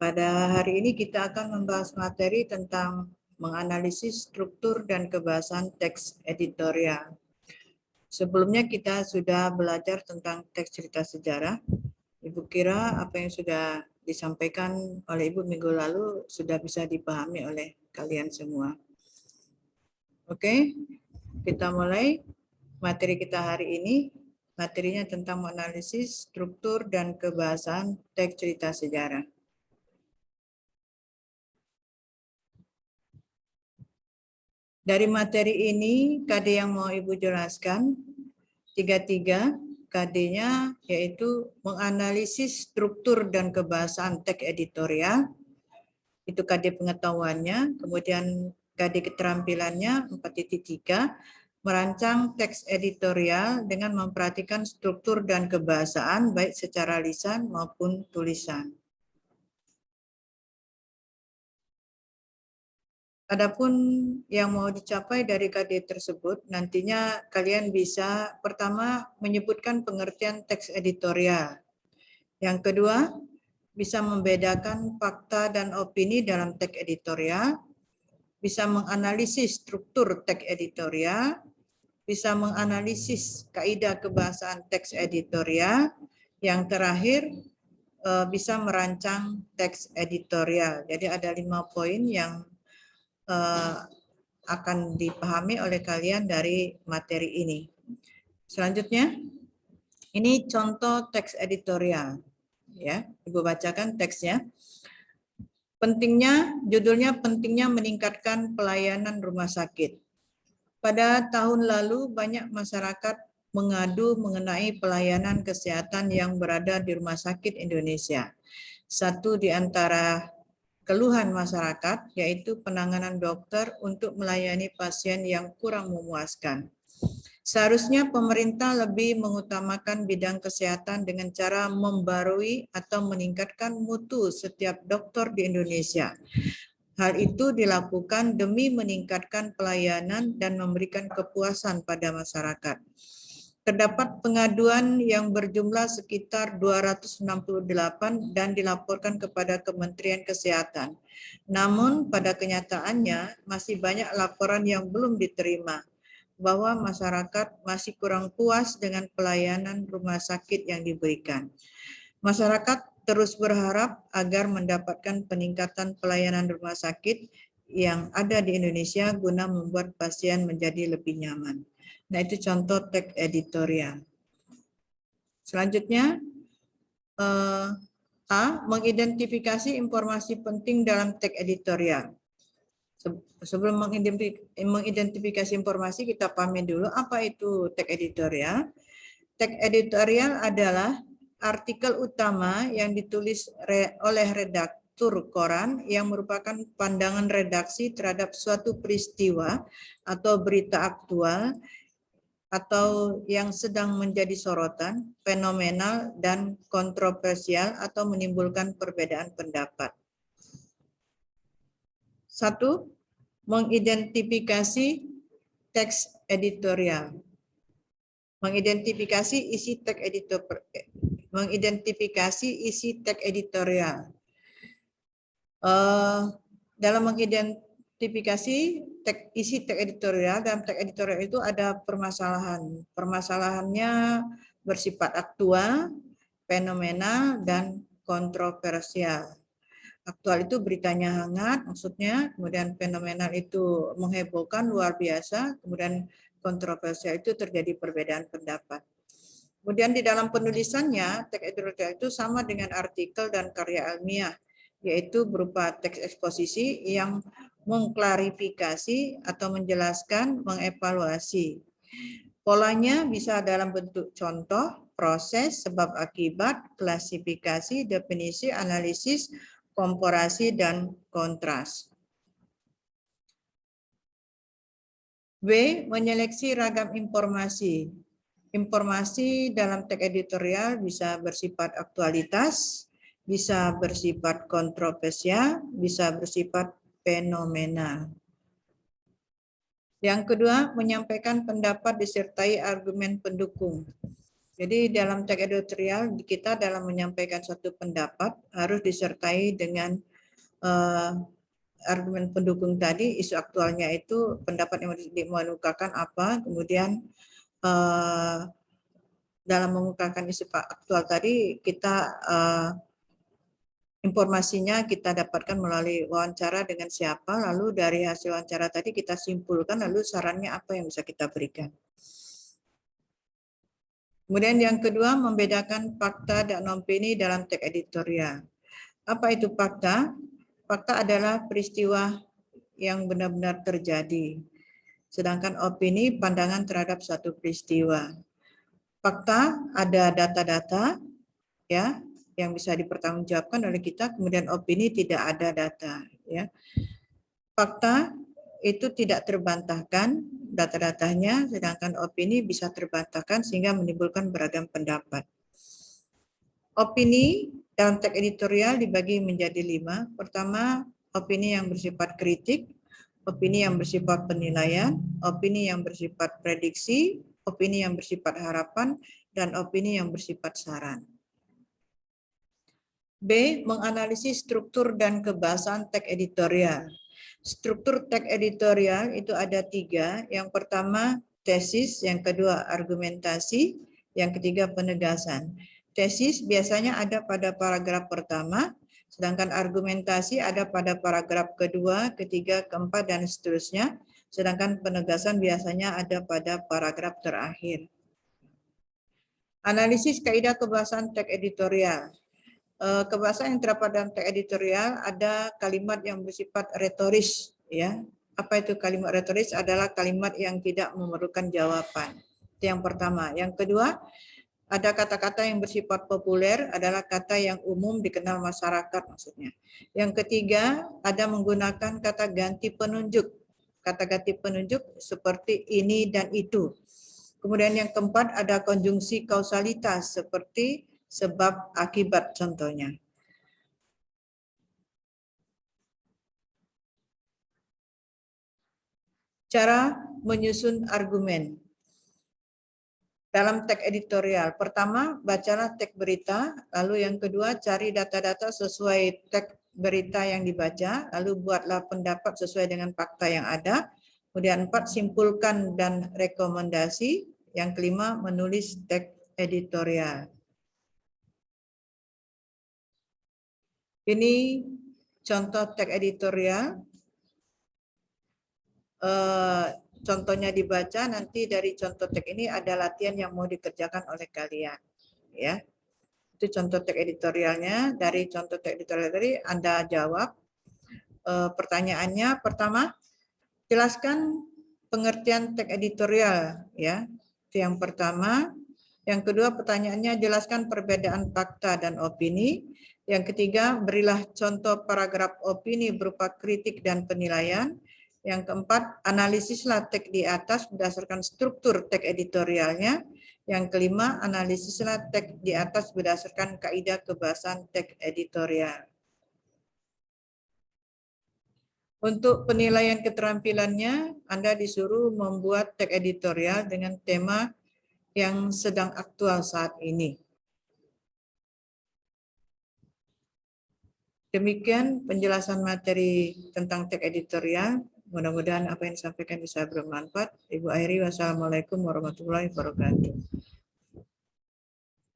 Pada hari ini kita akan membahas materi tentang menganalisis struktur dan kebahasan teks editorial. Sebelumnya kita sudah belajar tentang teks cerita sejarah. Ibu kira apa yang sudah disampaikan oleh Ibu minggu lalu sudah bisa dipahami oleh kalian semua. Oke, kita mulai materi kita hari ini. Materinya tentang menganalisis struktur dan kebahasan teks cerita sejarah. Dari materi ini, KD yang mau Ibu jelaskan, 33 KD-nya yaitu menganalisis struktur dan kebahasaan teks editorial, itu KD pengetahuannya, kemudian KD keterampilannya 4.3, merancang teks editorial dengan memperhatikan struktur dan kebahasaan baik secara lisan maupun tulisan. Adapun yang mau dicapai dari KD tersebut, nantinya kalian bisa pertama menyebutkan pengertian teks editorial. Yang kedua, bisa membedakan fakta dan opini dalam teks editorial, bisa menganalisis struktur teks editorial, bisa menganalisis kaidah kebahasaan teks editorial, yang terakhir bisa merancang teks editorial. Jadi ada 5 poin yang akan dipahami oleh kalian dari materi ini. Selanjutnya, ini contoh teks editorial. Ya, Ibu bacakan teksnya. Judulnya pentingnya meningkatkan pelayanan rumah sakit. Pada tahun lalu banyak masyarakat mengadu mengenai pelayanan kesehatan yang berada di rumah sakit Indonesia. Satu di antara keluhan masyarakat yaitu penanganan dokter untuk melayani pasien yang kurang memuaskan. Seharusnya pemerintah lebih mengutamakan bidang kesehatan dengan cara membarui atau meningkatkan mutu setiap dokter di Indonesia. Hal itu dilakukan demi meningkatkan pelayanan dan memberikan kepuasan pada masyarakat. Terdapat pengaduan yang berjumlah sekitar 268 dan dilaporkan kepada Kementerian Kesehatan. Namun pada kenyataannya masih banyak laporan yang belum diterima bahwa masyarakat masih kurang puas dengan pelayanan rumah sakit yang diberikan. Masyarakat terus berharap agar mendapatkan peningkatan pelayanan rumah sakit yang ada di Indonesia guna membuat pasien menjadi lebih nyaman. Nah, itu contoh teks editorial. Selanjutnya, A. Mengidentifikasi informasi penting dalam teks editorial. Sebelum mengidentifikasi informasi, kita pahami dulu apa itu teks editorial. Teks editorial adalah artikel utama yang ditulis oleh redaktur koran yang merupakan pandangan redaksi terhadap suatu peristiwa atau berita aktual atau yang sedang menjadi sorotan, fenomenal, dan kontroversial atau menimbulkan perbedaan pendapat. 1. Mengidentifikasi teks editorial. Mengidentifikasi isi teks editorial. Dalam mengidentifikasi isi teks editorial, dalam teks editorial itu ada permasalahan. Permasalahannya bersifat aktual, fenomenal, dan kontroversial. Aktual itu beritanya hangat, maksudnya, kemudian fenomenal itu menghebohkan, luar biasa, kemudian kontroversial itu terjadi perbedaan pendapat. Kemudian di dalam penulisannya, teks editorial itu sama dengan artikel dan karya ilmiah, yaitu berupa teks eksposisi yang mengklarifikasi atau menjelaskan, mengevaluasi. Polanya bisa dalam bentuk contoh, proses, sebab akibat, klasifikasi, definisi, analisis, komparasi, dan kontras. B. Menyeleksi ragam informasi. Informasi dalam teks editorial bisa bersifat aktualitas, bisa bersifat kontroversial, bisa bersifat fenomenal. Yang kedua, menyampaikan pendapat disertai argumen pendukung. Jadi dalam teks editorial kita dalam menyampaikan suatu pendapat harus disertai dengan argumen pendukung tadi, isu aktualnya itu pendapat yang dimukakan apa, kemudian dalam mengukakan isu aktual tadi kita informasinya kita dapatkan melalui wawancara dengan siapa, lalu dari hasil wawancara tadi kita simpulkan, lalu sarannya apa yang bisa kita berikan. Kemudian yang kedua, membedakan fakta dan opini dalam teks editorial. Apa itu fakta? Fakta adalah peristiwa yang benar-benar terjadi. Sedangkan opini pandangan terhadap suatu peristiwa. Fakta ada data-data ya yang bisa dipertanggungjawabkan oleh kita, kemudian opini tidak ada data ya. Fakta itu tidak terbantahkan data-datanya, sedangkan opini bisa terbantahkan sehingga menimbulkan beragam pendapat. Opini dalam teks editorial dibagi menjadi 5. Pertama, opini yang bersifat kritik, opini yang bersifat penilaian, opini yang bersifat prediksi, opini yang bersifat harapan, dan opini yang bersifat saran. B. Menganalisis struktur dan kebahasan teks editorial. Struktur teks editorial itu ada 3. Yang pertama tesis, yang kedua argumentasi, yang ketiga penegasan. Tesis biasanya ada pada paragraf pertama, sedangkan argumentasi ada pada paragraf kedua, ketiga, keempat, dan seterusnya. Sedangkan penegasan biasanya ada pada paragraf terakhir. Analisis kaidah kebahasan teks editorial. Kebahasan yang terdapat dalam teks editorial ada kalimat yang bersifat retoris, ya. Apa itu kalimat retoris? Adalah kalimat yang tidak memerlukan jawaban. Itu yang pertama. Yang kedua, ada kata-kata yang bersifat populer, adalah kata yang umum dikenal masyarakat maksudnya. Yang ketiga, ada menggunakan kata ganti penunjuk. Kata ganti penunjuk seperti ini dan itu. Kemudian yang keempat, ada konjungsi kausalitas seperti sebab akibat contohnya. Cara menyusun argumen dalam teks editorial. Pertama, bacalah teks berita, lalu yang kedua cari data-data sesuai teks berita yang dibaca, lalu buatlah pendapat sesuai dengan fakta yang ada. Kemudian 4, simpulkan dan rekomendasi. Yang kelima, menulis teks editorial. Ini contoh teks editorial. Contohnya dibaca, nanti dari contoh teks ini ada latihan yang mau dikerjakan oleh kalian. Ya, itu contoh teks editorialnya. Dari contoh teks editorial tadi Anda jawab pertanyaannya. Pertama, jelaskan pengertian teks editorial. Ya, itu yang pertama. Yang kedua, pertanyaannya jelaskan perbedaan fakta dan opini. Yang ketiga, berilah contoh paragraf opini berupa kritik dan penilaian. Yang keempat, analisislah teks di atas berdasarkan struktur teks editorialnya. Yang kelima, analisislah teks di atas berdasarkan kaidah kebahasan teks editorial. Untuk penilaian keterampilannya, Anda disuruh membuat teks editorial dengan tema yang sedang aktual saat ini. Demikian penjelasan materi tentang teks editorial. Mudah-mudahan apa yang disampaikan bisa bermanfaat. Ibu Airi, wassalamualaikum warahmatullahi wabarakatuh.